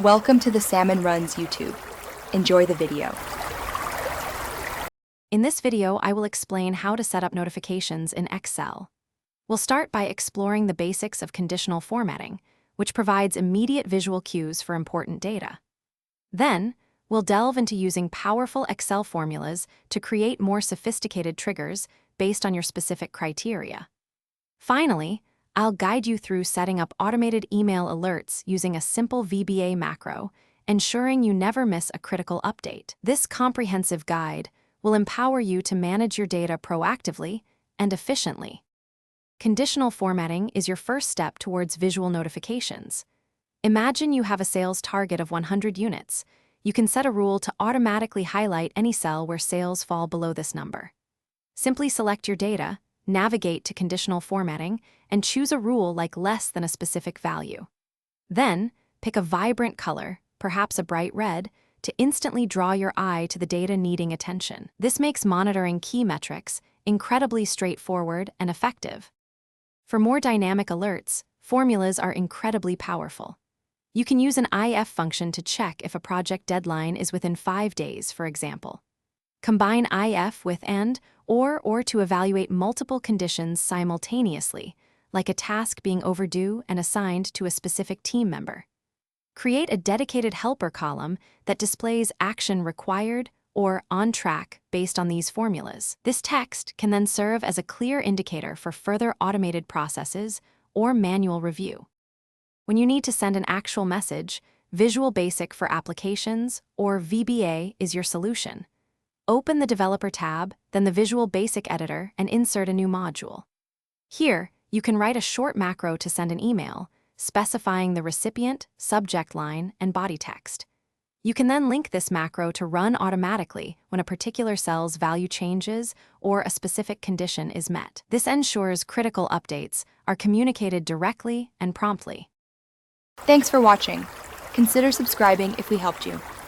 Welcome to the Salmon Runs YouTube. Enjoy the video. In this video, I will explain how to set up notifications in Excel. We'll start by exploring the basics of conditional formatting, which provides immediate visual cues for important data. Then, we'll delve into using powerful Excel formulas to create more sophisticated triggers based on your specific criteria. Finally, I'll guide you through setting up automated email alerts using a simple VBA macro, ensuring you never miss a critical update. This comprehensive guide will empower you to manage your data proactively and efficiently. Conditional formatting is your first step towards visual notifications. Imagine you have a sales target of 100 units. You can set a rule to automatically highlight any cell where sales fall below this number. Simply select your data, navigate to conditional formatting, and choose a rule like less than a specific value. Then, pick a vibrant color, perhaps a bright red, to instantly draw your eye to the data needing attention. This makes monitoring key metrics incredibly straightforward and effective. For more dynamic alerts, formulas are incredibly powerful. You can use an IF function to check if a project deadline is within 5 days, for example. Combine IF with AND or to evaluate multiple conditions simultaneously, like a task being overdue and assigned to a specific team member. Create a dedicated helper column that displays action required or on track based on these formulas. This text can then serve as a clear indicator for further automated processes or manual review. When you need to send an actual message, Visual Basic for Applications, or VBA, is your solution. Open the Developer tab, then the Visual Basic editor, and insert a new module. Here, you can write a short macro to send an email, specifying the recipient, subject line, and body text. You can then link this macro to run automatically when a particular cell's value changes or a specific condition is met. This ensures critical updates are communicated directly and promptly. Thanks for watching. Consider subscribing if we helped you.